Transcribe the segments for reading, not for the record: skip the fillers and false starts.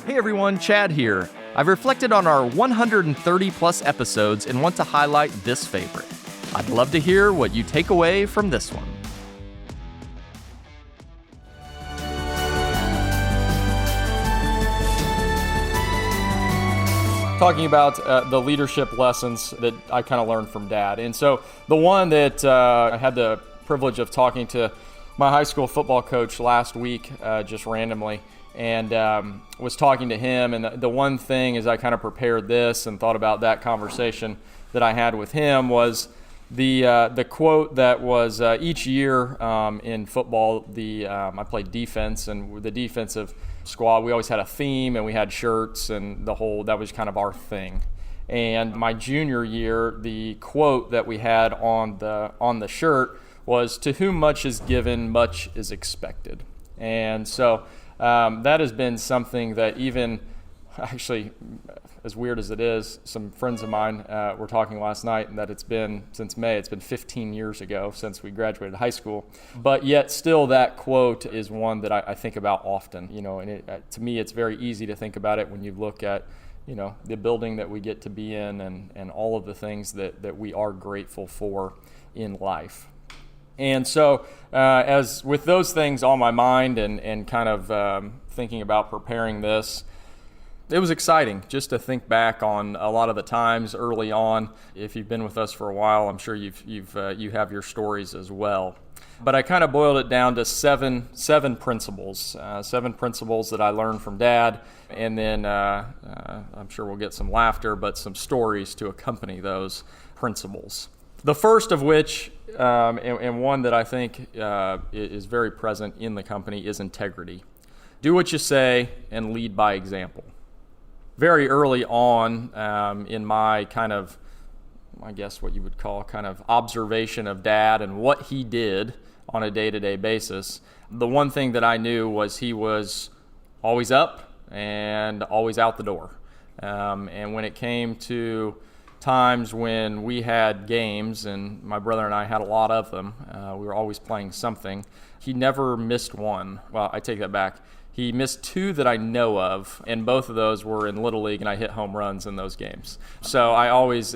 Hey everyone, Chad here. I've reflected on our 130 plus episodes and want to highlight this favorite. I'd love to hear what you take away from this one. Talking about the leadership lessons that I kind of learned from Dad. And so the one that I had the privilege of talking to my high school football coach last week, just randomly, and was talking to him. And the one thing as I kind of prepared this and thought about that conversation that I had with him was the quote that was each year in football, I played defense, and the defensive squad, we always had a theme and we had shirts, and that was kind of our thing. And my junior year, the quote that we had on the shirt was, "To whom much is given, much is expected." And so that has been something that even, actually, as weird as it is, some friends of mine were talking last night that it's been, since May, it's been 15 years ago since we graduated high school. But yet still that quote is one that I think about often, and to me it's very easy to think about it when you look at, the building that we get to be in and all of the things that we are grateful for in life. And so as with those things on my mind and kind of thinking about preparing this, it was exciting just to think back on a lot of the times early on. If you've been with us for a while, I'm sure you have your stories as well. But I kind of boiled it down to seven principles that I learned from Dad, and then I'm sure we'll get some laughter, but some stories to accompany those principles. The first of which, and one that I think is very present in the company, is integrity. Do what you say and lead by example. Very early on in my kind of, I guess what you would call kind of observation of Dad and what he did on a day-to-day basis, the one thing that I knew was he was always up and always out the door. And when it came to times when we had games, and my brother and I had a lot of them, we were always playing something, he never missed one. Well, I take that back. He missed two that I know of, and both of those were in Little League, and I hit home runs in those games. So I always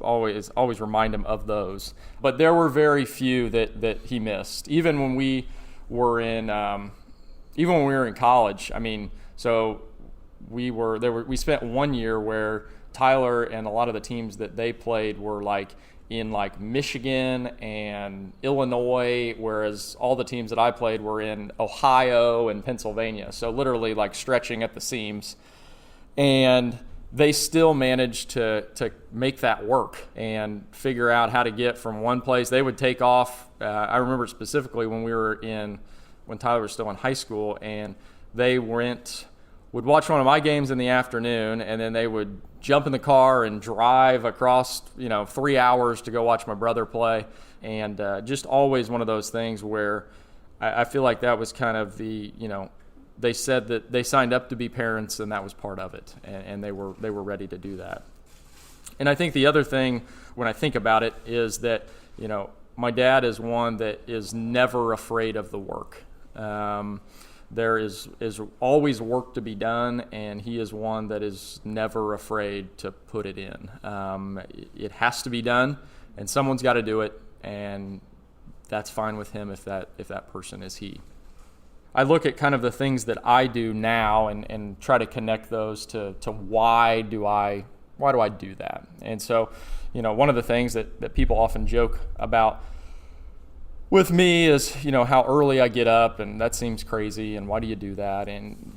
always remind him of those. But there were very few that he missed, even when we were in college. I mean, so we spent 1 year where Tyler and a lot of the teams that they played were in Michigan and Illinois, whereas all the teams that I played were in Ohio and Pennsylvania. So literally stretching at the seams. And they still managed to make that work and figure out how to get from one place. They would take off. I remember specifically when Tyler was still in high school, and they would watch one of my games in the afternoon, and then they would jump in the car and drive across 3 hours to go watch my brother play. And just always one of those things where I feel like that was kind of they said that they signed up to be parents, and that was part of it, and they were ready to do that. And I think the other thing when I think about it is that my dad is one that is never afraid of the work. There is always work to be done, and he is one that is never afraid to put it in. It has to be done, and someone's got to do it, and that's fine with him if that person is he. I look at kind of the things that I do now and try to connect those to why do I do that. And so, one of the things that people often joke about with me is, how early I get up, and that seems crazy, and why do you do that? And,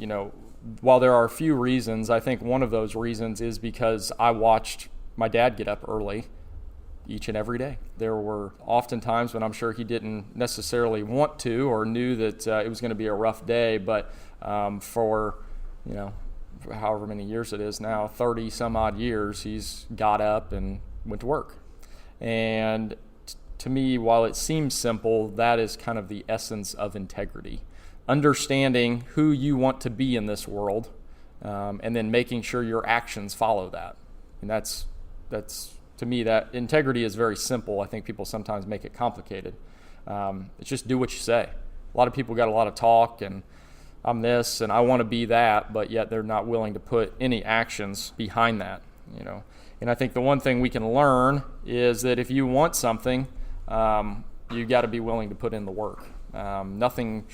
while there are a few reasons, I think one of those reasons is because I watched my dad get up early each and every day. There were often times when I'm sure he didn't necessarily want to or knew that it was going to be a rough day, but for, however many years it is now, 30 some odd years, he's got up and went to work. And to me, while it seems simple, that is kind of the essence of integrity. Understanding who you want to be in this world, and then making sure your actions follow that. And that's to me, that integrity is very simple. I think people sometimes make it complicated. It's just do what you say. A lot of people got a lot of talk, and I'm this and I want to be that, but yet they're not willing to put any actions behind that, And I think the one thing we can learn is that if you want something, you got to be willing to put in the work. Nothing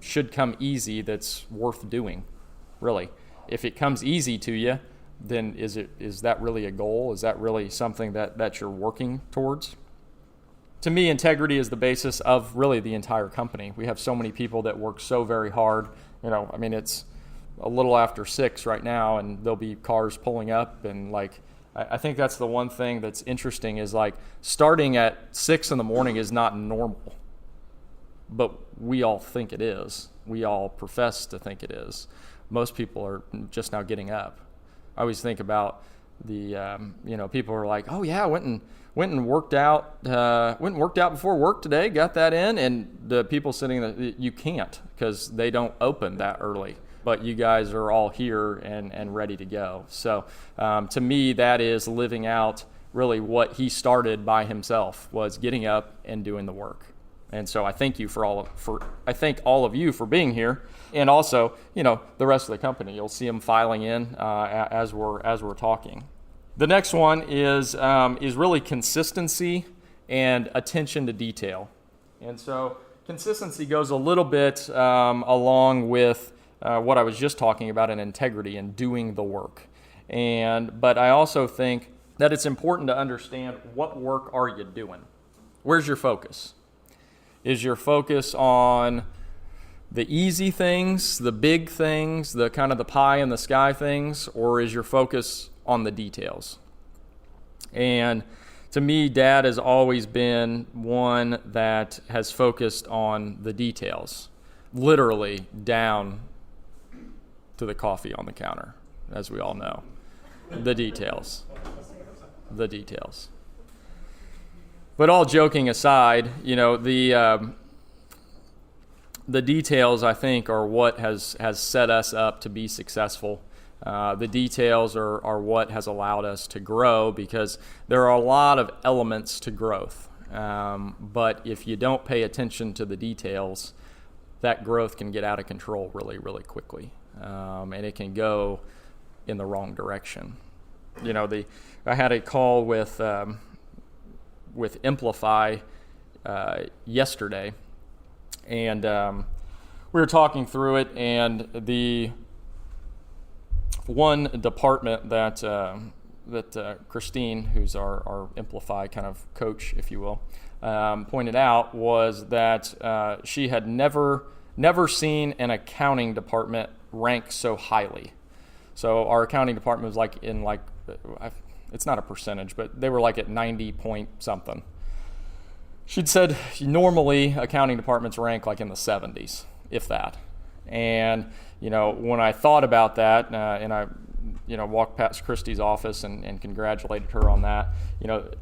should come easy that's worth doing, really. If it comes easy to you, then is that really a goal? Is that really something that you're working towards? To me, integrity is the basis of really the entire company. We have so many people that work so very hard. It's a little after 6 right now, and there'll be cars pulling up, and I think that's the one thing that's interesting is starting at 6 in the morning is not normal, but we all think it is. We all profess to think it is. Most people are just now getting up. I always think about the people are like, oh yeah, went and worked out before work today, got that in, and the people sitting there, you can't because they don't open that early. But you guys are all here and ready to go. So to me, that is living out really what he started by himself, was getting up and doing the work. And so I thank you I thank all of you for being here, and also the rest of the company. You'll see them filing in as we're talking. The next one is really consistency and attention to detail. And so consistency goes a little bit along with what I was just talking about in integrity and doing the work. But I also think that it's important to understand, what work are you doing? Where's your focus? Is your focus on the easy things, the big things, the kind of the pie in the sky things, or is your focus on the details? And to me, Dad has always been one that has focused on the details, literally down to the coffee on the counter, as we all know. The details. But all joking aside, the details, I think, are what has set us up to be successful. The details are what has allowed us to grow, because there are a lot of elements to growth. But if you don't pay attention to the details, that growth can get out of control really, really quickly. And it can go in the wrong direction. I had a call with Amplify yesterday, and we were talking through it, and the one department that Christine, who's our Amplify kind of coach, if you will, pointed out was that she had never seen an accounting department rank so highly. So our accounting department was it's not a percentage, but they were at 90 point something. She'd said normally accounting departments rank in the 70s, if that. And, when I thought about that, and I, walked past Christy's office and congratulated her on that,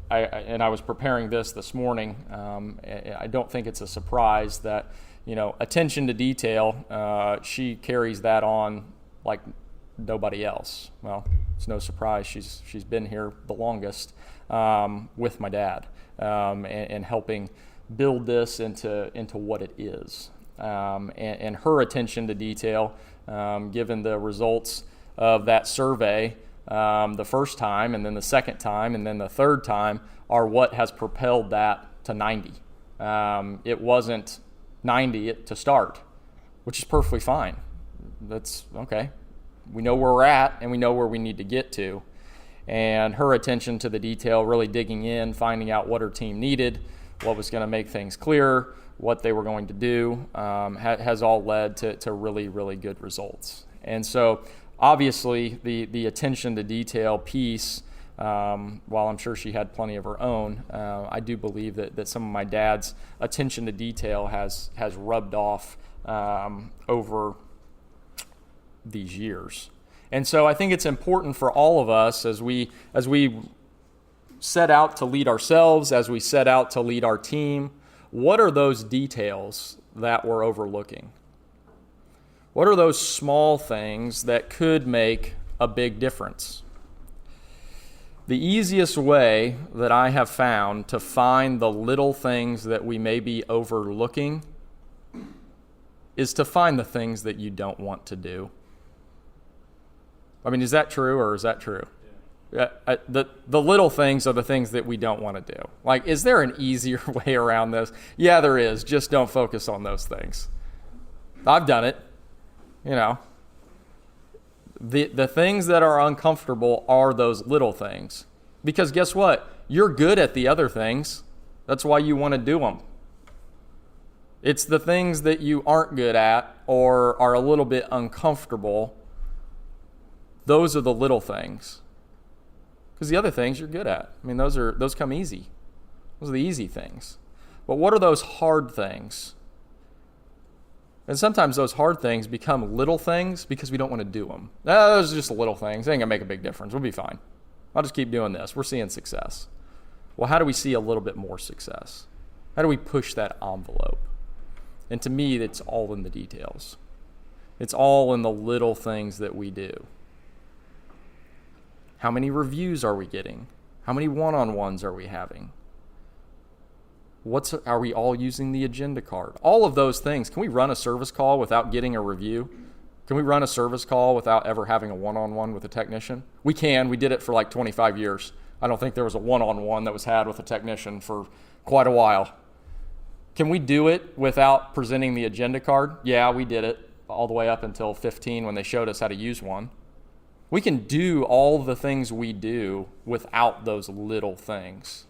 I was preparing this morning. I don't think it's a surprise that, attention to detail, she carries that on like nobody else. Well, it's no surprise she's been here the longest with my dad and helping build this into what it is. And her attention to detail, given the results of that survey the first time, and then the second time, and then the third time, are what has propelled that to 90. It wasn't 90 to start, which is perfectly fine. That's okay. We know where we're at, and we know where we need to get to. And her attention to the detail, really digging in, finding out what her team needed, what was going to make things clearer, what they were going to do, has all led to really, really good results. And so obviously the attention to detail piece, while I'm sure she had plenty of her own, I do believe that some of my dad's attention to detail has rubbed off over these years. And so I think it's important for all of us as we set out to lead ourselves, as we set out to lead our team, what are those details that we're overlooking? What are those small things that could make a big difference? The easiest way that I have found to find the little things that we may be overlooking is to find the things that you don't want to do. I mean, is that true or is that true? Yeah. The little things are the things that we don't want to do. Like, is there an easier way around this? Yeah, there is. Just don't focus on those things. I've done it. You know, the things that are uncomfortable are those little things. Because guess what? You're good at the other things. That's why you want to do them. It's the things that you aren't good at or are a little bit uncomfortable. Those are the little things. Because the other things you're good at. I mean, those come easy. Those are the easy things. But what are those hard things? And sometimes those hard things become little things because we don't want to do them. Those are just little things. They ain't going to make a big difference. We'll be fine. I'll just keep doing this. We're seeing success. Well, how do we see a little bit more success? How do we push that envelope? And to me, it's all in the details. It's all in the little things that we do. How many reviews are we getting? How many one-on-ones are we having? Are we all using the agenda card? All of those things. Can we run a service call without getting a review? Can we run a service call without ever having a one-on-one with a technician? We can. We did it for like 25 years. I don't think there was a one-on-one that was had with a technician for quite a while. Can we do it without presenting the agenda card? Yeah, we did it all the way up until 15 when they showed us how to use one. We can do all the things we do without those little things.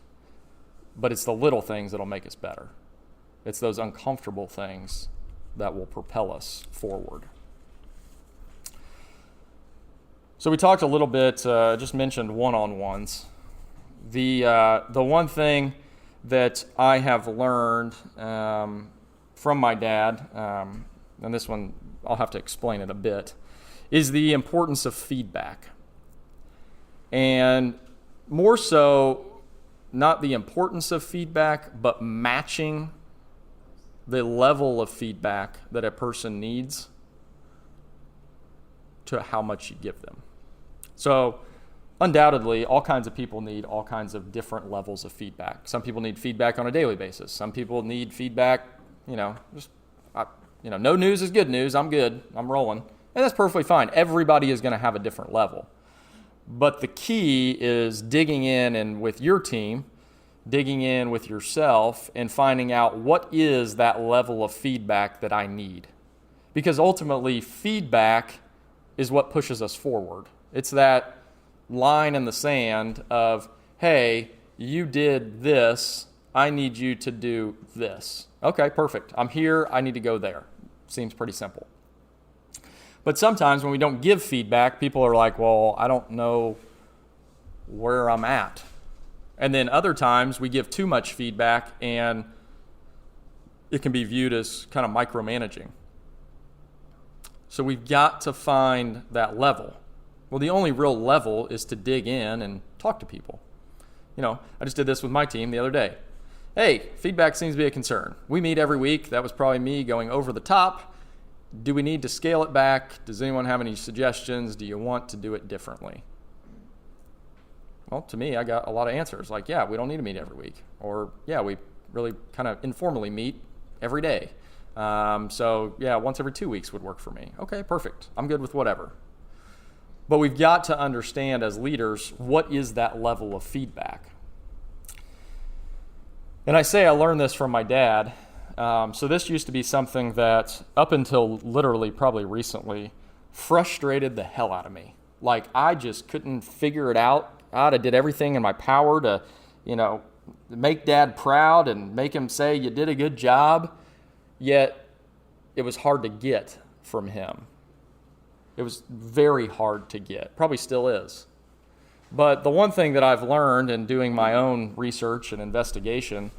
But it's the little things that'll make us better. It's those uncomfortable things that will propel us forward. So we talked a little bit, just mentioned one-on-ones. The one thing that I have learned from my dad, and this one I'll have to explain it a bit, is the importance of feedback. And more so, not the importance of feedback, but matching the level of feedback that a person needs to how much you give them. So undoubtedly, all kinds of people need all kinds of different levels of feedback. Some people need feedback on a daily basis. Some people need feedback, no news is good news. I'm good. I'm rolling. And that's perfectly fine. Everybody is going to have a different level. But the key is digging in and with your team, digging in with yourself and finding out what is that level of feedback that I need. Because ultimately, feedback is what pushes us forward. It's that line in the sand of, hey, you did this. I need you to do this. Okay, perfect. I'm here. I need to go there. Seems pretty simple. But sometimes when we don't give feedback, people are like, well, I don't know where I'm at. And then other times we give too much feedback and it can be viewed as kind of micromanaging. So we've got to find that level. Well, the only real level is to dig in and talk to people. I just did this with my team the other day. Hey, feedback seems to be a concern. We meet every week. That was probably me going over the top. Do we need to scale it back? Does anyone have any suggestions? Do you want to do it differently? Well, to me, I got a lot of answers. Like, yeah, we don't need to meet every week. Or, yeah, we really kind of informally meet every day. So, yeah, once every 2 weeks would work for me. Okay, perfect. I'm good with whatever. But we've got to understand as leaders, what is that level of feedback? And I say I learned this from my dad. So this used to be something that, up until literally probably recently, frustrated the hell out of me. Like, I just couldn't figure it out. I did everything in my power to, make Dad proud and make him say, you did a good job. Yet, it was hard to get from him. It was very hard to get. Probably still is. But the one thing that I've learned in doing my own research and investigation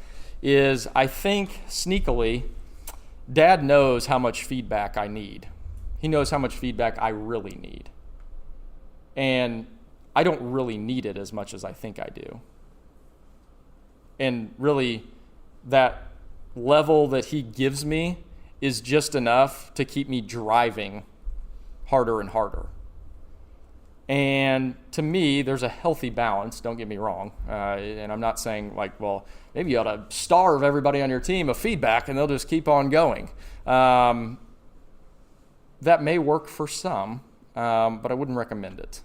is I think sneakily, Dad knows how much feedback I need. He knows how much feedback I really need. And I don't really need it as much as I think I do. And really, that level that he gives me is just enough to keep me driving harder and harder. And to me, there's a healthy balance, don't get me wrong. And I'm not saying like, well, maybe you ought to starve everybody on your team of feedback and they'll just keep on going. that may work for some, but I wouldn't recommend it.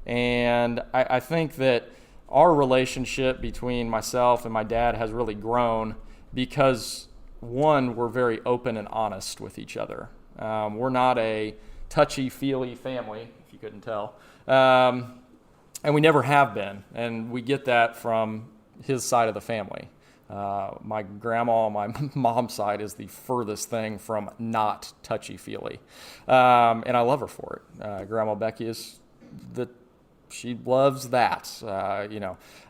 And I think that our relationship between myself and my dad has really grown because, one, we're very open and honest with each other. We're not a touchy-feely family, if you couldn't tell. And we never have been. And we get that from his side of the family. My grandma on my mom's side is the furthest thing from not touchy-feely. And I love her for it. Grandma Becky is she loves that,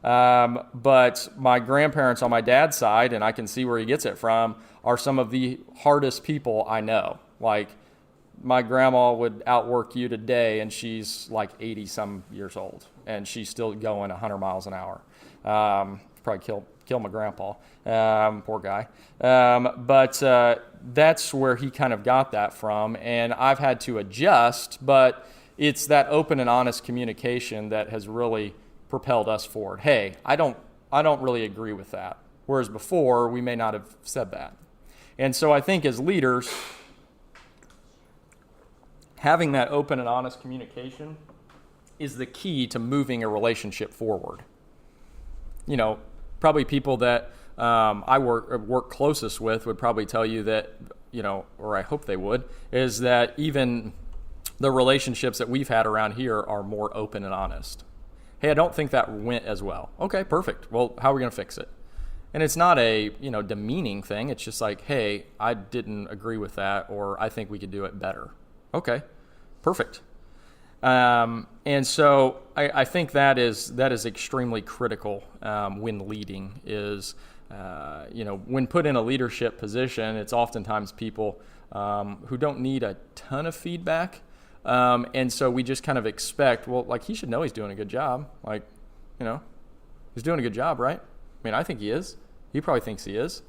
But my grandparents on my dad's side, and I can see where he gets it from, are some of the hardest people I know. Like, my grandma would outwork you today, and she's like 80-some years old, and she's still going 100 miles an hour. Probably kill my grandpa, poor guy. But that's where he kind of got that from, and I've had to adjust, but it's that open and honest communication that has really propelled us forward. Hey, I don't really agree with that. Whereas before, we may not have said that. And so I think as leaders, having that open and honest communication is the key to moving a relationship forward. Probably people that I work closest with would probably tell you that, or I hope they would, is that even the relationships that we've had around here are more open and honest. Hey, I don't think that went as well. Okay, perfect. Well, how are we going to fix it? And it's not a, demeaning thing. It's just like, hey, I didn't agree with that, or I think we could do it better. Okay, perfect. And so I think that is extremely critical when leading is, when put in a leadership position, it's oftentimes people who don't need a ton of feedback. And so we just kind of expect, well, like, he should know he's doing a good job. Like, he's doing a good job, right? I mean, I think he is. He probably thinks he is.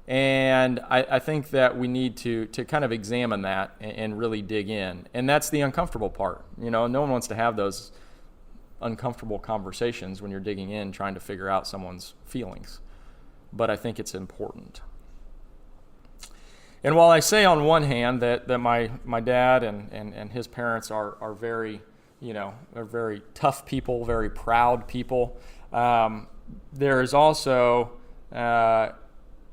And I think that we need to kind of examine that and really dig in. And that's the uncomfortable part. No one wants to have those uncomfortable conversations when you're digging in, trying to figure out someone's feelings. But I think it's important. And while I say on one hand that my dad and his parents are very, are very tough people, very proud people, there is also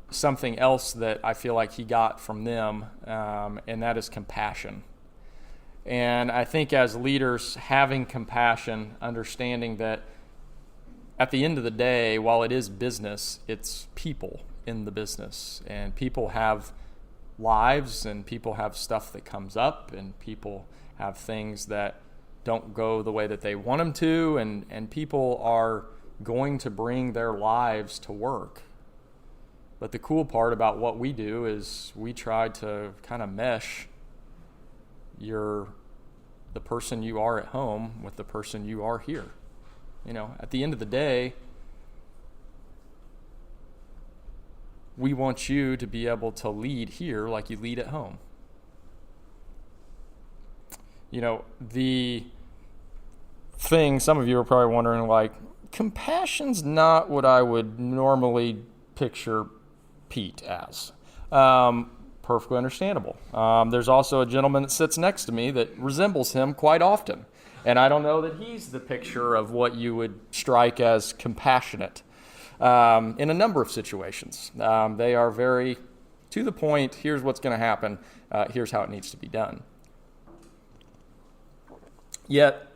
something else that I feel like he got from them, and that is compassion. And I think as leaders, having compassion, understanding that at the end of the day, while it is business, it's people in the business, and people have lives, and people have stuff that comes up, and people have things that don't go the way that they want them to, and people are going to bring their lives to work. But the cool part about what we do is we try to kind of mesh the person you are at home with the person you are here. At the end of the day, we want you to be able to lead here like you lead at home. The thing, some of you are probably wondering, like, compassion's not what I would normally picture Pete as. Perfectly understandable. There's also a gentleman that sits next to me that resembles him quite often. And I don't know that he's the picture of what you would strike as compassionate. In a number of situations. They are very to the point, here's what's going to happen, here's how it needs to be done. Yet,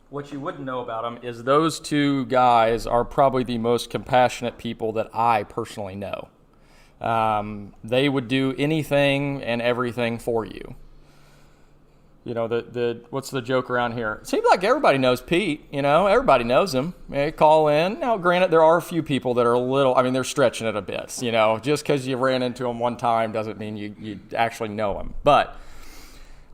what you wouldn't know about them is those two guys are probably the most compassionate people that I personally know. They would do anything and everything for you. What's the joke around here? It seems like everybody knows Pete, everybody knows him. They call in. Now, granted, there are a few people that are they're stretching it a bit, just because you ran into him one time doesn't mean you actually know him. But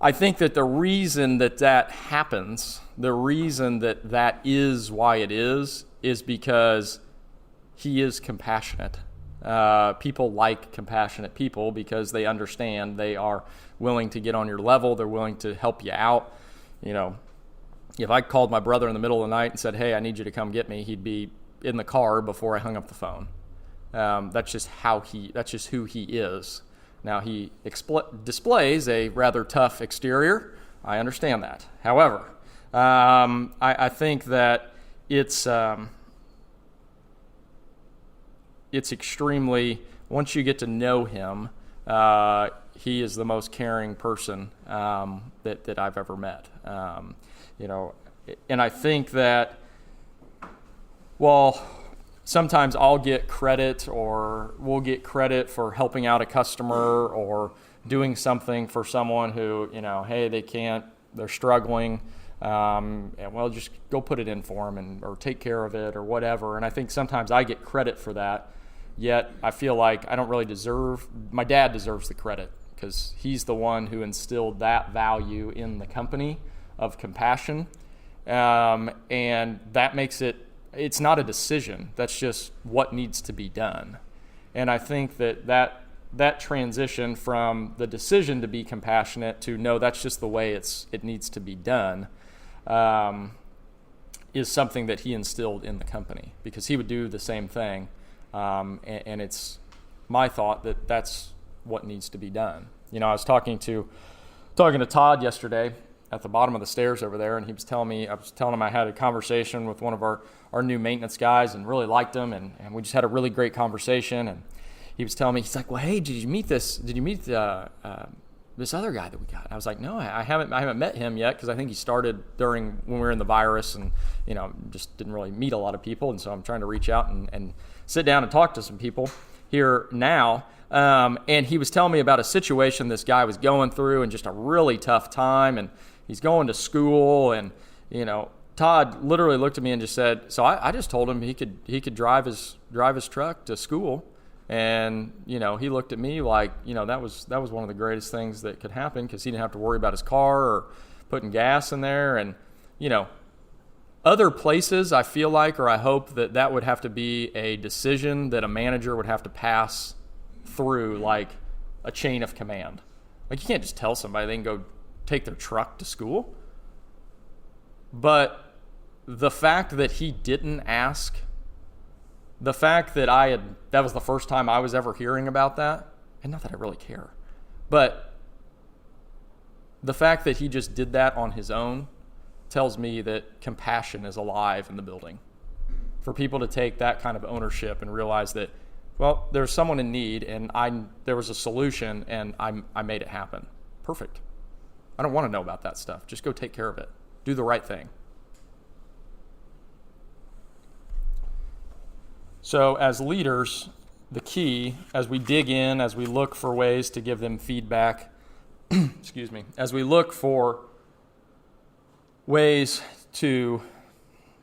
I think that the reason that happens, the reason that is why it is because he is compassionate. People like compassionate people because they understand, they are willing to get on your level, they're willing to help you out. If I called my brother in the middle of the night and said, hey, I need you to come get me, he'd be in the car before I hung up the phone. That's just who he is. Now, he displays a rather tough exterior. I understand that. However, I think that it's extremely, once you get to know him, he is the most caring person that I've ever met. And I think that, well, sometimes I'll get credit, or we'll get credit for helping out a customer or doing something for someone who, hey, they're struggling, and well, just go put it in for them or take care of it or whatever. And I think sometimes I get credit for that, yet I feel like I don't really my dad deserves the credit, because he's the one who instilled that value in the company of compassion. And that makes it's not a decision. That's just what needs to be done. And I think that transition from the decision to be compassionate to no, that's just the way it needs to be done, is something that he instilled in the company, because he would do the same thing. And it's my thought that that's what needs to be done. I was talking to Todd yesterday at the bottom of the stairs over there, and I was telling him I had a conversation with one of our new maintenance guys and really liked him, and we just had a really great conversation. And he was telling me, he's like, well, hey, did you meet this other guy that we got? I was like, no, I haven't met him yet, because I think he started when we were in the virus, and just didn't really meet a lot of people. And so I'm trying to reach out and sit down and talk to some people here now. And he was telling me about a situation this guy was going through, and just a really tough time, and he's going to school, and Todd literally looked at me and just said, so I just told him he could drive his truck to school. And he looked at me like, that was one of the greatest things that could happen, because he didn't have to worry about his car or putting gas in there. And other places, I feel like, or I hope that would have to be a decision that a manager would have to pass through, like a chain of command. Like, you can't just tell somebody they can go take their truck to school. But the fact that he didn't ask, the fact that that was the first time I was ever hearing about that, and not that I really care, but the fact that he just did that on his own tells me that compassion is alive in the building. For people to take that kind of ownership and realize that, well, there's someone in need, and there was a solution, and I made it happen. Perfect. I don't want to know about that stuff. Just go take care of it. Do the right thing. So as leaders, the key, as we dig in, as we look for ways to give them feedback, as we look for ways to,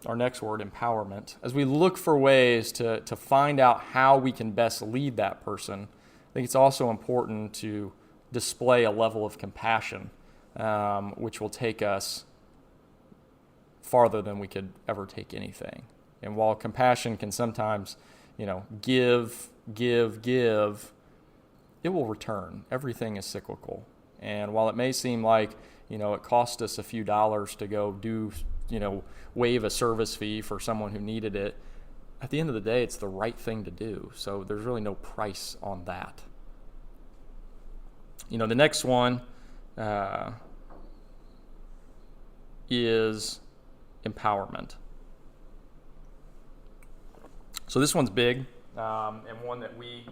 our next word, empowerment, as we look for ways to find out how we can best lead that person, I think it's also important to display a level of compassion, which will take us farther than we could ever take anything. And while compassion can sometimes, give, it will return. Everything is cyclical. And while it may seem like, it cost us a few dollars to go do, waive a service fee for someone who needed it, at the end of the day, it's the right thing to do. So there's really no price on that. The next one is empowerment. So this one's big, and one that we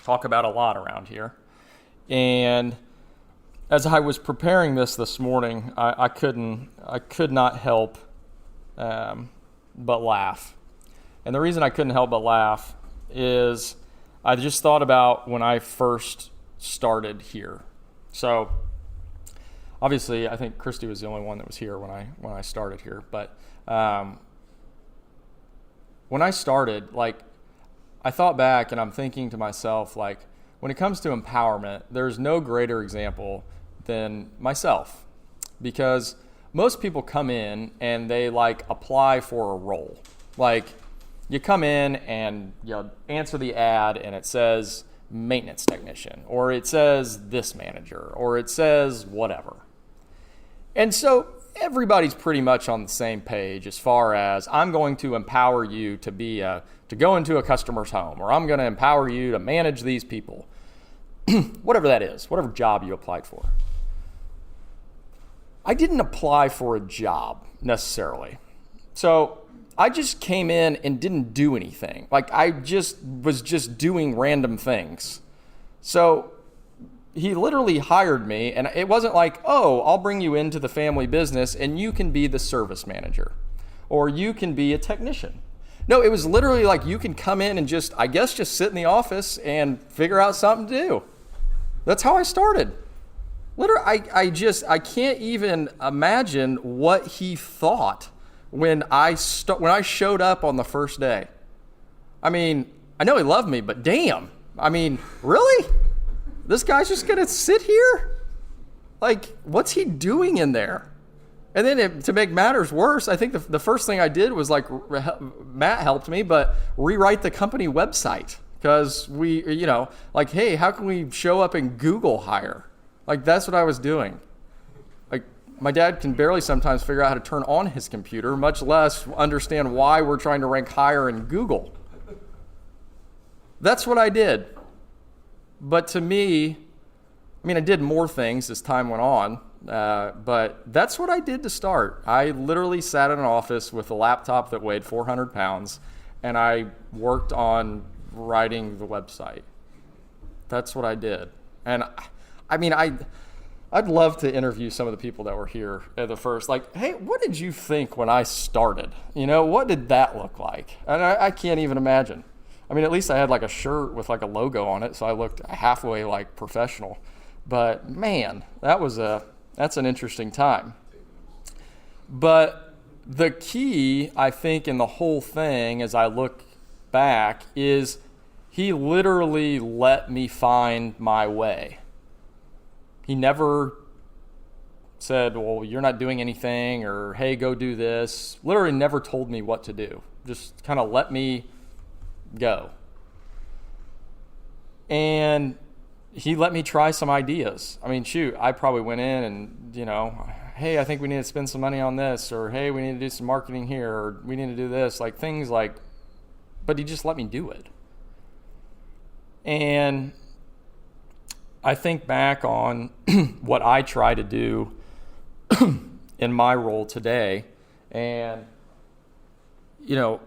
talk about a lot around here. And as I was preparing this morning, I could not help but laugh. And the reason I couldn't help but laugh is I just thought about when I first started here. So obviously, I think Christy was the only one that was here when I started here, but when I started, I thought back and I'm thinking to myself, when it comes to empowerment, there's no greater example than myself, because most people come in and they apply for a role. You come in and you answer the ad and it says maintenance technician, or it says this manager, or it says whatever. And so everybody's pretty much on the same page as far as I'm going to empower you to go into a customer's home, or I'm going to empower you to manage these people. whatever that is, whatever job you applied for. I didn't apply for a job necessarily. So I just came in and didn't do anything. Like I was just doing random things. So he literally hired me, and it wasn't like, oh, I'll bring you into the family business and you can be the service manager or you can be a technician. No, it was literally like you can come in and just sit in the office and figure out something to do. That's how I started. Literally, I can't even imagine what he thought when I showed up on the first day. I mean, I know he loved me, but damn. I mean, really? This guy's just going to sit here? Like, what's he doing in there? And then to make matters worse, I think the first thing I did was, like, Matt helped me, but rewrite the company website. Because we, like, hey, how can we show up in Google Hire? Like, that's what I was doing. Like, my dad can barely sometimes figure out how to turn on his computer, much less understand why we're trying to rank higher in Google. That's what I did. But to me, I did more things as time went on, but that's what I did to start. I literally sat in an office with a laptop that weighed 400 pounds, and I worked on writing the website. That's what I did. And I'd love to interview some of the people that were here at the first, like, hey, what did you think when I started? What did that look like? And I can't even imagine. At least I had like a shirt with like a logo on it, so I looked halfway like professional. But man, that's an interesting time. But the key, I think, in the whole thing, as I look back, is he literally let me find my way. He never said, well, you're not doing anything, or hey, go do this. Literally never told me what to do. Just kind of let me go. And he let me try some ideas. I probably went in and, hey, I think we need to spend some money on this, or hey, we need to do some marketing here, or we need to do this, like things like, but he just let me do it. And I think back on what I try to do in my role today, and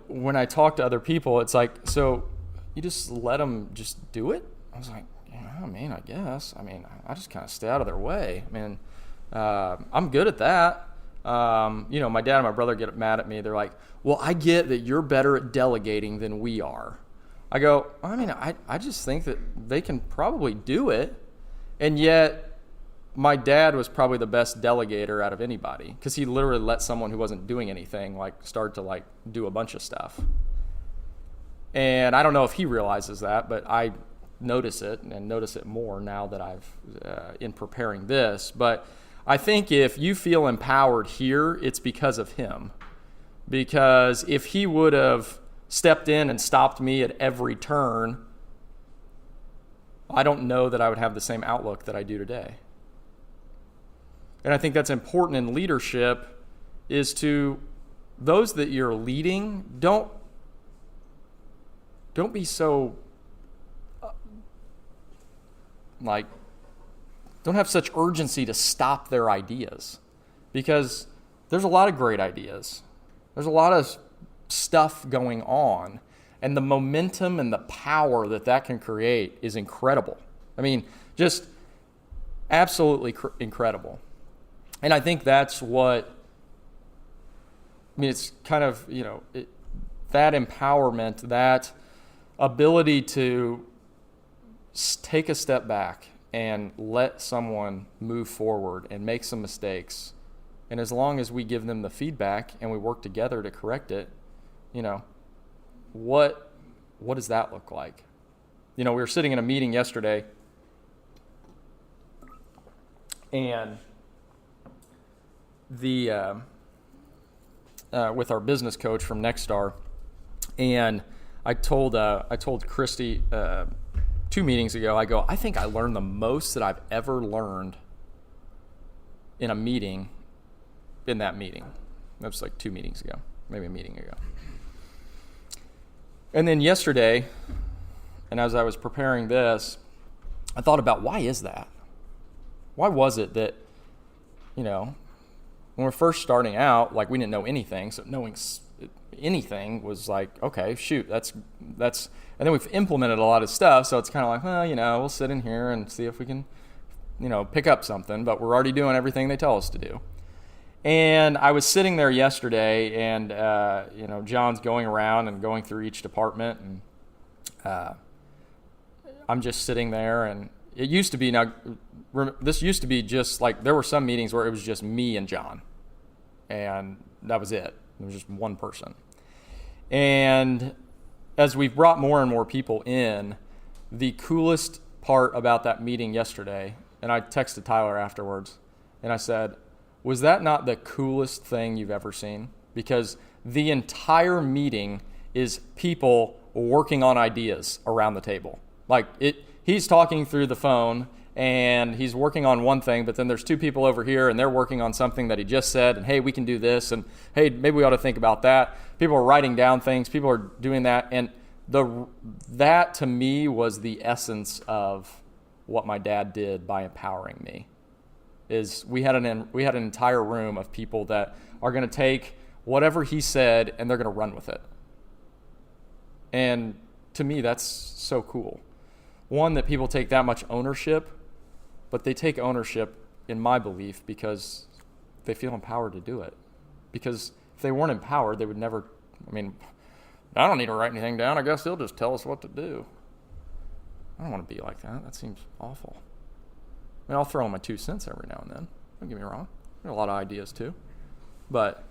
when I talk to other people, it's like, so you just let them just do it? I was like, I guess. I just kind of stay out of their way. I'm good at that. My dad and my brother get mad at me. They're like, well, I get that you're better at delegating than we are. I go, I just think that they can probably do it. And yet my dad was probably the best delegator out of anybody, because he literally let someone who wasn't doing anything start to do a bunch of stuff. And I don't know if he realizes that, but I notice it and notice it more now that I've in preparing this. But I think if you feel empowered here, it's because of him. Because if he would have stepped in and stopped me at every turn, I don't know that I would have the same outlook that I do today. And I think that's important in leadership, is to those that you're leading, don't be so don't have such urgency to stop their ideas, because there's a lot of great ideas. There's a lot of stuff going on, and the momentum and the power that can create is incredible. Just absolutely incredible. And I think that's what, it's kind of, that empowerment, that ability to take a step back and let someone move forward and make some mistakes. And as long as we give them the feedback and we work together to correct it, what does that look like? We were sitting in a meeting yesterday, and with our business coach from Nexstar, and I told Christy 2 meetings ago, I think I learned the most that I've ever learned in a meeting in that meeting. That was like 2 meetings ago, maybe a meeting ago. And then yesterday, and as I was preparing this, I thought about, why is that? Why was it that, when we're first starting out, like, we didn't know anything, so knowing anything was like, okay, shoot, that's, and then we've implemented a lot of stuff, so it's kind of like, well, we'll sit in here and see if we can, pick up something, but we're already doing everything they tell us to do. And I was sitting there yesterday, and, John's going around and going through each department, and I'm just sitting there, and it used to be, this used to be just like, there were some meetings where it was just me and John, and that was it. It was just one person. And as we've brought more and more people in, the coolest part about that meeting yesterday, and I texted Tyler afterwards, and I said, was that not the coolest thing you've ever seen? Because the entire meeting is people working on ideas around the table. Like, he's talking through the phone, and he's working on one thing, but then there's two people over here, and they're working on something that he just said, and hey, we can do this, and hey, maybe we ought to think about that. People are writing down things. People are doing that, and that to me was the essence of what my dad did by empowering me. Is we had an entire room of people that are going to take whatever he said and they're going to run with it. And to me, that's so cool. One, that people take that much ownership, but they take ownership, in my belief, because they feel empowered to do it. Because if they weren't empowered, they would never, I don't need to write anything down. I guess they'll just tell us what to do. I don't want to be like that. That seems awful. I'll throw in my 2 cents every now and then. Don't get me wrong. There are a lot of ideas too. But,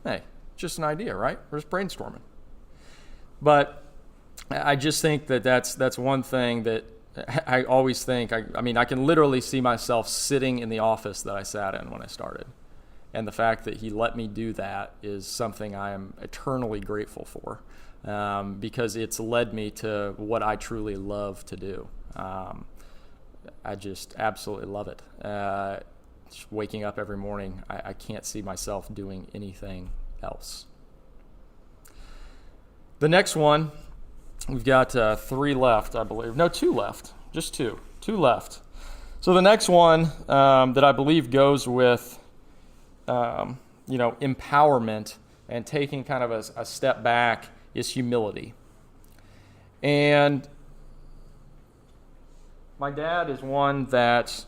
hey, just an idea, right? We're just brainstorming. But I just think that's one thing that I always think. I can literally see myself sitting in the office that I sat in when I started. And the fact that he let me do that is something I am eternally grateful for, because it's led me to what I truly love to do. I just absolutely love it. Just waking up every morning, I can't see myself doing anything else. The next one, we've got 3 left, I believe. No, 2 left. Just 2. 2 left. So the next one that I believe goes with, empowerment and taking kind of a step back is humility. And my dad is one that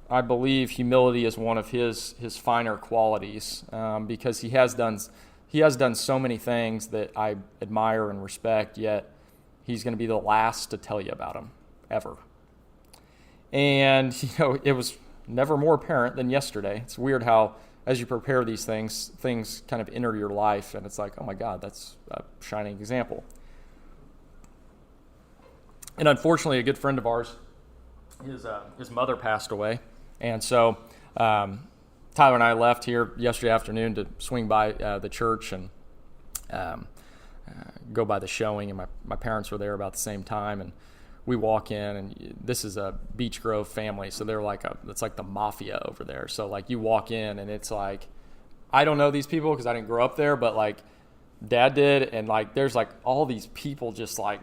I believe humility is one of his finer qualities, because he has done so many things that I admire and respect, yet he's going to be the last to tell you about them, ever. And, it was never more apparent than yesterday. It's weird how, as you prepare these things kind of enter your life, and it's like, oh my God, that's a shining example. And unfortunately, a good friend of ours, his mother passed away, and so Tyler and I left here yesterday afternoon to swing by the church and go by the showing, and my parents were there about the same time, and we walk in, and this is a Beech Grove family, so they're it's like the mafia over there. So like you walk in, and it's like, I don't know these people because I didn't grow up there, but like Dad did, and like there's like all these people just like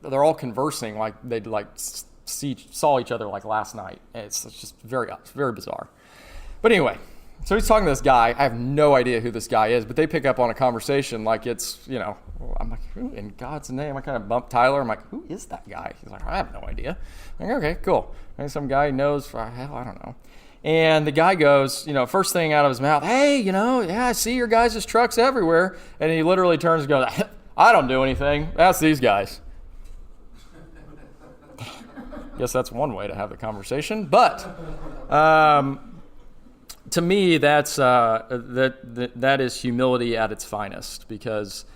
they're all conversing like they'd like saw each other like last night. It's just very bizarre. But anyway, so he's talking to this guy. I have no idea who this guy is, but they pick up on a conversation like it's, I'm like, who in God's name? I kind of bump Tyler. I'm like, who is that guy? He's like, I have no idea. I'm like, okay, cool. And some guy knows, hell, I don't know. And the guy goes, first thing out of his mouth, hey, yeah, I see your guys' trucks everywhere. And he literally turns and goes, I don't do anything. That's these guys. Guess that's one way to have the conversation. But to me, that is humility at its finest, because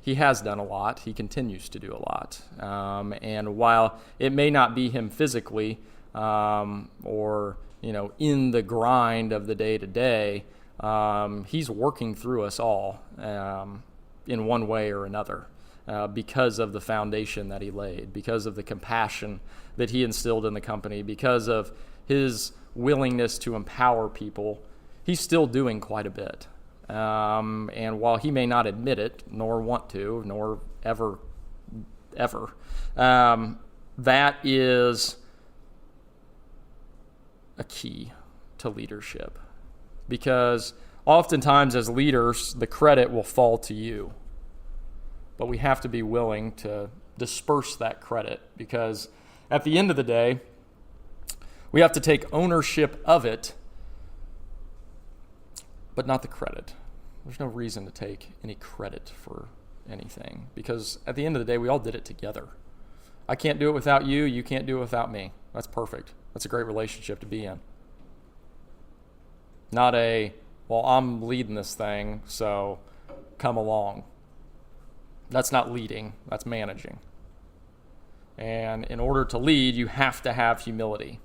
he has done a lot. He continues to do a lot. And while it may not be him physically or in the grind of the day-to-day, he's working through us all in one way or another. Because of the foundation that he laid, because of the compassion that he instilled in the company, because of his willingness to empower people, he's still doing quite a bit. And while he may not admit it, nor want to, nor ever, that is a key to leadership, because oftentimes as leaders, the credit will fall to you. But we have to be willing to disperse that credit, because at the end of the day, we have to take ownership of it, but not the credit. There's no reason to take any credit for anything, because at the end of the day, we all did it together. I can't do it without you. You can't do it without me. That's perfect. That's a great relationship to be in. Not well, I'm leading this thing, so come along. That's not leading. That's managing. And in order to lead, you have to have humility.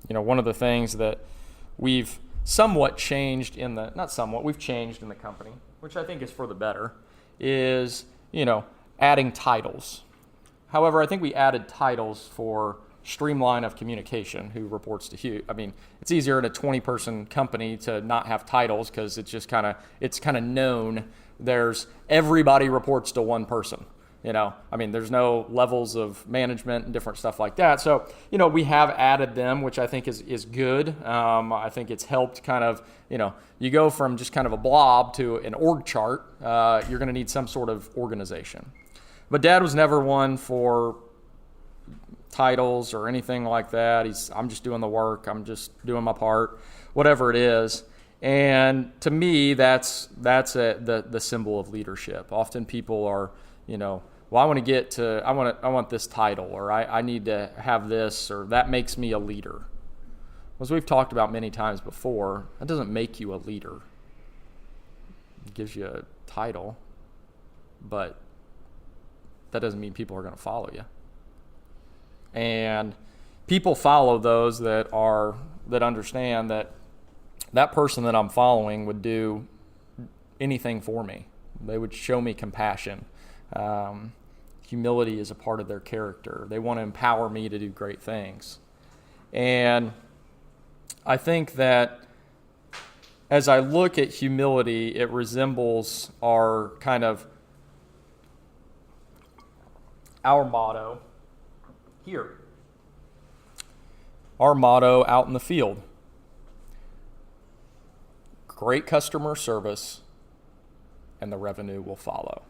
One of the things that we've somewhat changed we've changed in the company, which I think is for the better, is, adding titles. However, I think we added titles for streamline of communication, who reports to Hugh. It's easier in a 20-person company to not have titles, because it's just kind of known. Everybody reports to one person. There's no levels of management and different stuff like that. So, we have added them, which I think is good. I think it's helped kind of, you go from just kind of a blob to an org chart. You're going to need some sort of organization. But Dad was never one for titles or anything like that. I'm just doing the work. I'm just doing my part, whatever it is. And to me, that's the symbol of leadership. Often people are, I want this title, or I need to have this, or that makes me a leader. As we've talked about many times before, that doesn't make you a leader. It gives you a title, but that doesn't mean people are going to follow you. And people follow those that understand that person that I'm following would do anything for me. They would show me compassion. Humility is a part of their character. They want to empower me to do great things. And I think that as I look at humility, it resembles our motto here. Our motto out in the field. Great customer service, and the revenue will follow.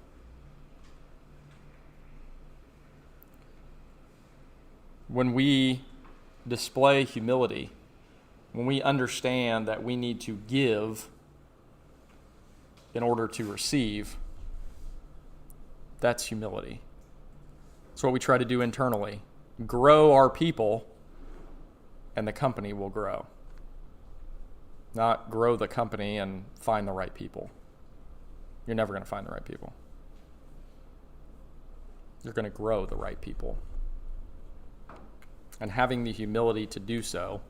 When we display humility, when we understand that we need to give in order to receive, that's humility. That's what we try to do internally. Grow our people, and the company will grow. Not grow the company and find the right people. You're never going to find the right people. You're going to grow the right people. And having the humility to do so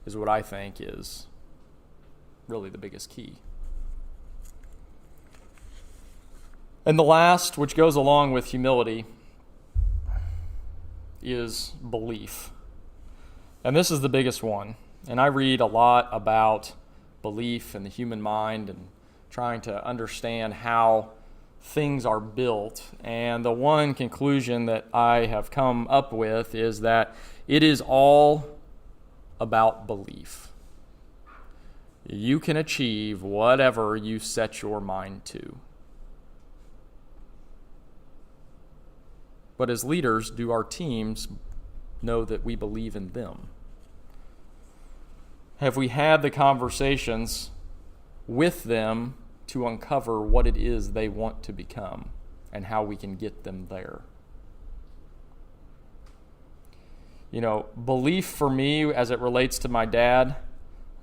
is what I think is really the biggest key. And the last, which goes along with humility, is belief. And this is the biggest one. And I read a lot about belief and the human mind and trying to understand how things are built. And the one conclusion that I have come up with is that it is all about belief. You can achieve whatever you set your mind to. But as leaders, do our teams know that we believe in them? Have we had the conversations with them to uncover what it is they want to become and how we can get them there? Belief for me as it relates to my dad,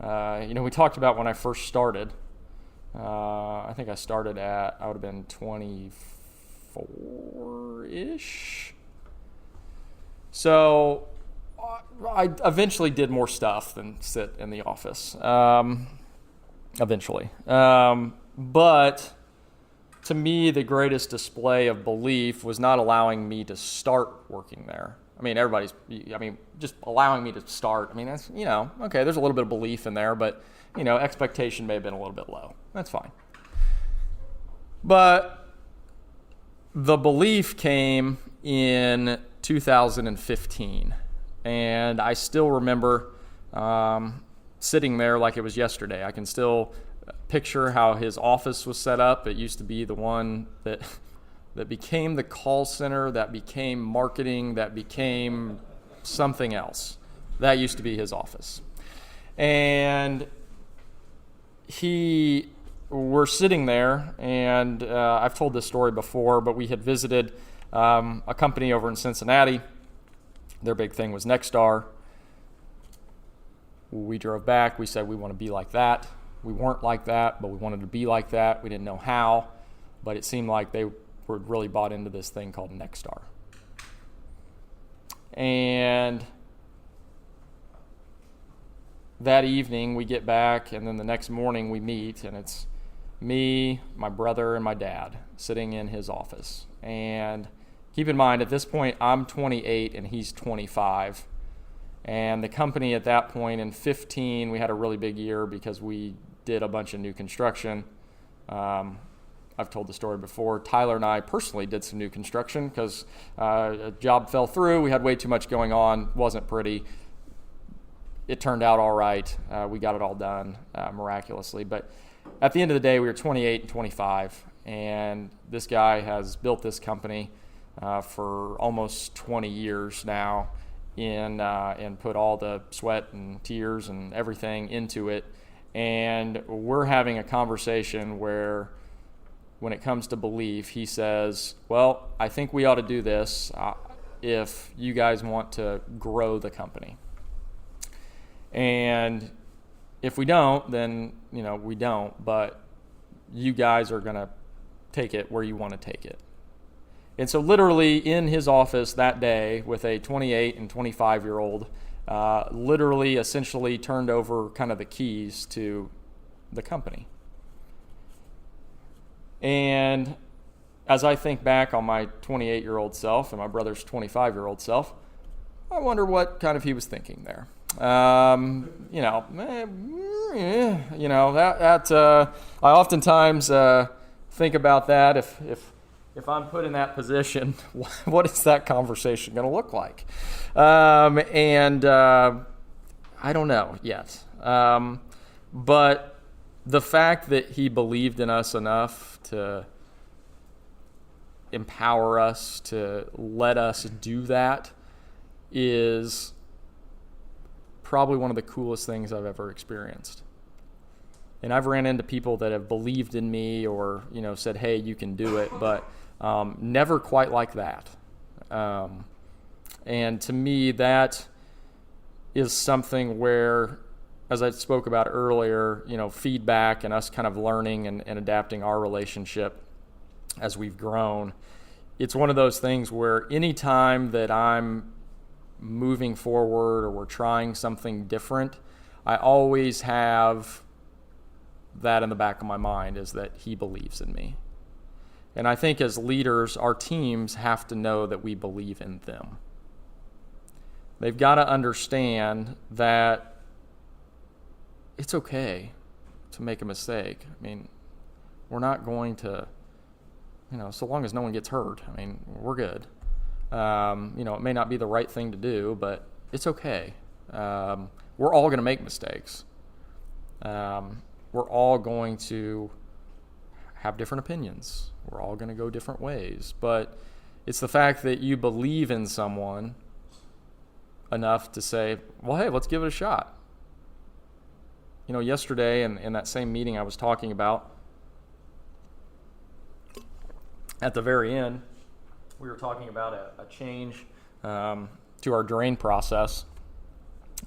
we talked about when I first started. I think I started I would have been 24-ish. So I eventually did more stuff than sit in the office, eventually. But to me, the greatest display of belief was not allowing me to start working there. Just allowing me to start. That's, okay, there's a little bit of belief in there, but, expectation may have been a little bit low. That's fine. But the belief came in 2015. And I still remember sitting there like it was yesterday. I can still picture how his office was set up. It used to be the one that became the call center, that became marketing, that became something else. That used to be his office. And we're sitting there, and I've told this story before, but we had visited a company over in Cincinnati. Their big thing was Nexstar. We drove back. We said we want to be like that. We weren't like that, but we wanted to be like that. We didn't know how, but it seemed like they were really bought into this thing called Nexstar. And that evening we get back, and then the next morning we meet, and it's me, my brother, and my dad sitting in his office. And keep in mind, at this point, I'm 28 and he's 25. And the company at that point in 15, we had a really big year because we did a bunch of new construction. I've told the story before. Tyler and I personally did some new construction because a job fell through. We had way too much going on. Wasn't pretty. It turned out all right. We got it all done miraculously. But at the end of the day, we were 28 and 25. And this guy has built this company for almost 20 years now and put all the sweat and tears and everything into it. And we're having a conversation where, when it comes to belief, he says, well, I think we ought to do this if you guys want to grow the company. And if we don't, then, we don't. But you guys are going to take it where you want to take it. And so literally in his office that day with a 28 and 25-year-old, literally essentially turned over kind of the keys to the company. And as I think back on my 28-year-old self and my brother's 25-year-old self, I wonder what kind of he was thinking there. I oftentimes think about that. If I'm put in that position, what is that conversation going to look like? I don't know yet. But the fact that he believed in us enough to empower us, to let us do that, is probably one of the coolest things I've ever experienced. And I've ran into people that have believed in me or, said, hey, you can do it, but never quite like that. And to me, that is something where, as I spoke about earlier, feedback and us kind of learning and adapting our relationship as we've grown. It's one of those things where anytime that I'm moving forward or we're trying something different, I always have that in the back of my mind, is that he believes in me. And I think as leaders, our teams have to know that we believe in them. They've got to understand that it's okay to make a mistake. I mean, we're not going to, so long as no one gets hurt, we're good. It may not be the right thing to do, but it's okay. We're all going to make mistakes. We're all going to have different opinions. We're all going to go different ways. But it's the fact that you believe in someone enough to say, well, hey, let's give it a shot. Yesterday in that same meeting I was talking about, at the very end, we were talking about a change to our drain process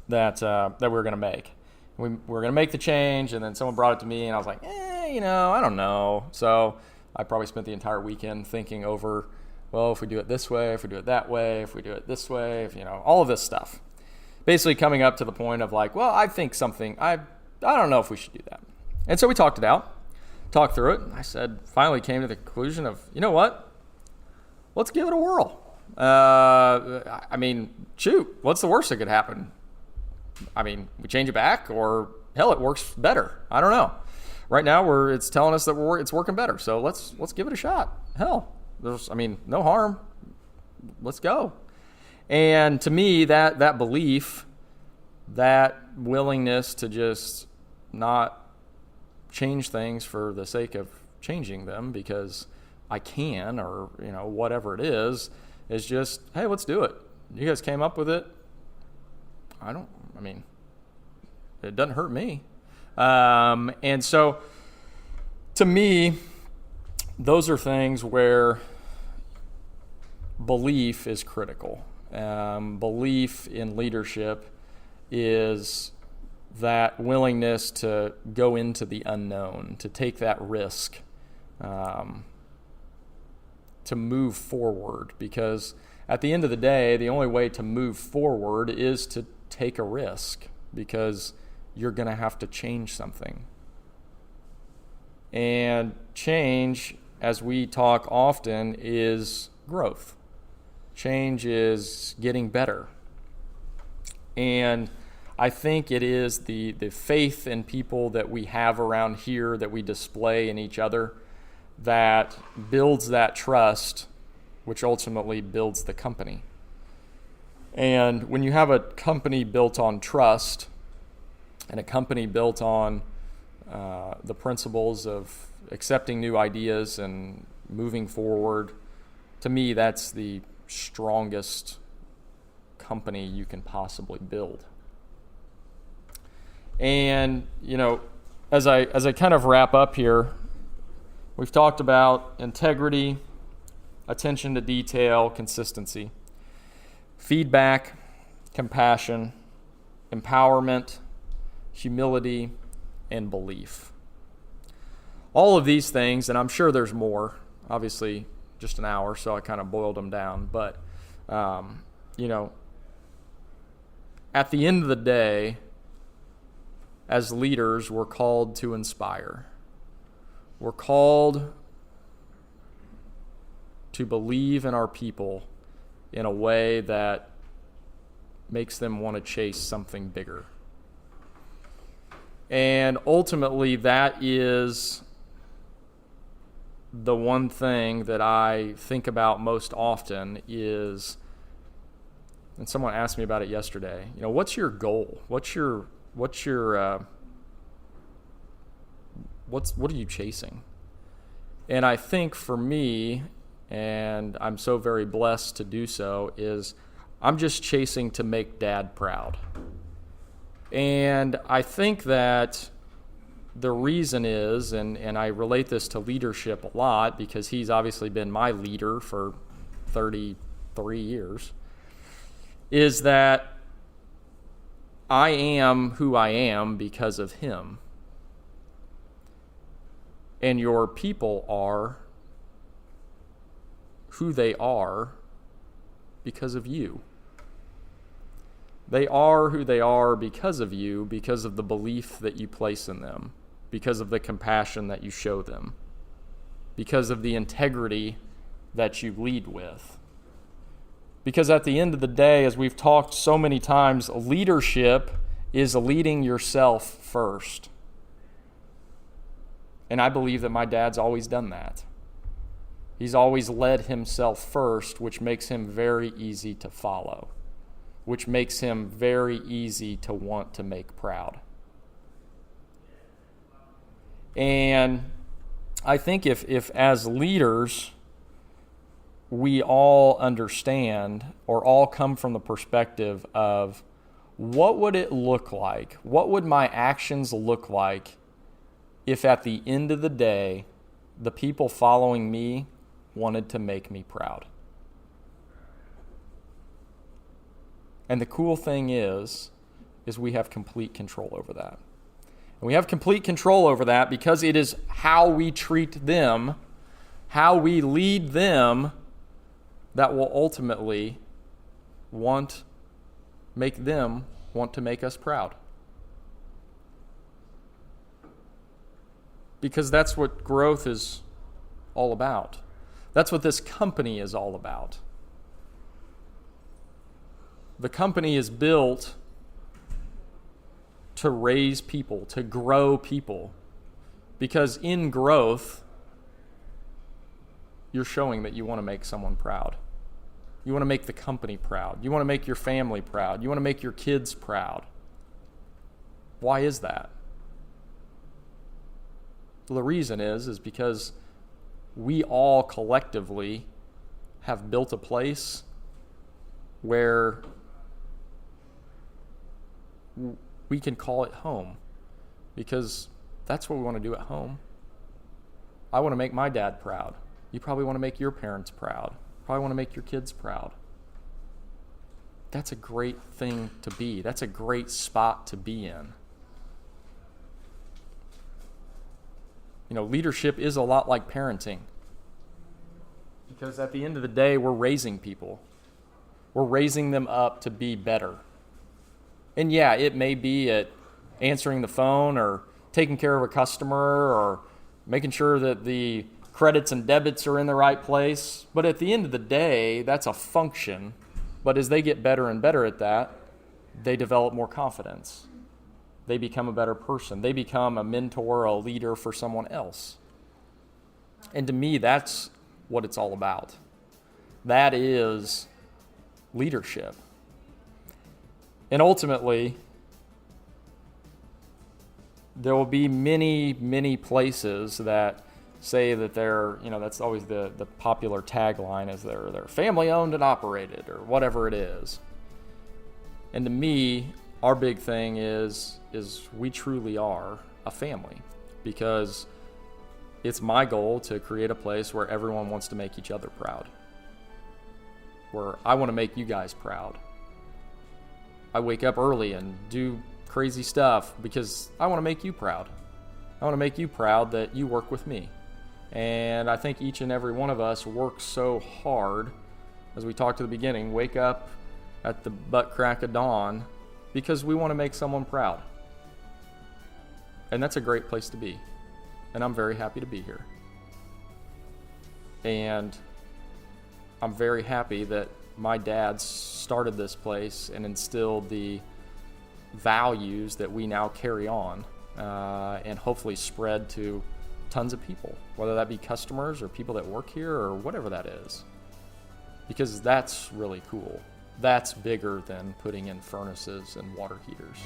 that we were going to make. We were going to make the change, and then someone brought it to me, and I was like, I don't know. So I probably spent the entire weekend thinking over, well, if we do it this way, if we do it that way, if we do it this way, all of this stuff. Basically coming up to the point of like, well, I think something, I don't know if we should do that. And so we talked through it. And I finally came to the conclusion of, you know what? Let's give it a whirl. Shoot, what's the worst that could happen? We change it back, or hell, it works better. I don't know. Right now, it's telling us that it's working better. So let's give it a shot. Hell, there's no harm. Let's go. And to me, that belief, that willingness to just not change things for the sake of changing them because I can, or whatever it is just, hey, let's do it. You guys came up with it. It doesn't hurt me. And so to me, those are things where belief is critical. Belief in leadership is that willingness to go into the unknown, to take that risk, to move forward. Because at the end of the day, the only way to move forward is to take a risk, because you're going to have to change something. And change, as we talk often, is growth. Change is getting better. And I think it is the faith in people that we have around here, that we display in each other, that builds that trust, which ultimately builds the company. And when you have a company built on trust, and a company built on the principles of accepting new ideas and moving forward, to me, that's the strongest company you can possibly build. And, as I kind of wrap up here, we've talked about integrity, attention to detail, consistency, feedback, compassion, empowerment, humility, and belief. All of these things, and I'm sure there's more, obviously just an hour, so I kind of boiled them down, but, at the end of the day, as leaders, we're called to inspire. We're called to believe in our people in a way that makes them want to chase something bigger. And ultimately, that is the one thing that I think about most often is, and someone asked me about it yesterday, what's your goal? What are you chasing? And I think for me, and I'm so very blessed to do so, is I'm just chasing to make Dad proud. And I think that the reason is, and I relate this to leadership a lot because he's obviously been my leader for 33 years, is that I am who I am because of him. And your people are who they are because of you. They are who they are because of you, because of the belief that you place in them, because of the compassion that you show them, because of the integrity that you lead with. Because at the end of the day, as we've talked so many times, leadership is leading yourself first. And I believe that my dad's always done that. He's always led himself first, which makes him very easy to follow, which makes him very easy to want to make proud. And I think if as leaders we all understand or all come from the perspective of what would it look like, what would my actions look like if at the end of the day the people following me wanted to make me proud. And the cool thing is we have complete control over that. And we have complete control over that because it is how we treat them, how we lead them, that will ultimately make them want to make us proud. Because that's what growth is all about. That's what this company is all about. The company is built to raise people, to grow people. Because in growth, you're showing that you want to make someone proud. You want to make the company proud. You want to make your family proud. You want to make your kids proud. Why is that? Well, the reason is because we all collectively have built a place where we can call it home, because that's what we want to do at home. I want to make my dad proud. You probably want to make your parents proud. Probably want to make your kids proud. That's a great thing to be. That's a great spot to be in. Leadership is a lot like parenting, because at the end of the day, we're raising people. We're raising them up to be better. And yeah, it may be at answering the phone or taking care of a customer or making sure that the credits and debits are in the right place. But at the end of the day, that's a function. But as they get better and better at that, they develop more confidence. They become a better person. They become a mentor, a leader for someone else. And to me, that's what it's all about. That is leadership. And ultimately, there will be many, many places that say that they're, that's always the popular tagline, is they're family owned and operated, or whatever it is. And to me, our big thing is we truly are a family, because it's my goal to create a place where everyone wants to make each other proud, where I want to make you guys proud. I wake up early and do crazy stuff because I want to make you proud. I want to make you proud that you work with me. And I think each and every one of us works so hard, as we talked at the beginning, wake up at the butt crack of dawn because we want to make someone proud. And that's a great place to be. And I'm very happy to be here. And I'm very happy that my dad started this place and instilled the values that we now carry on and hopefully spread to tons of people, whether that be customers or people that work here or whatever that is. Because that's really cool. That's bigger than putting in furnaces and water heaters.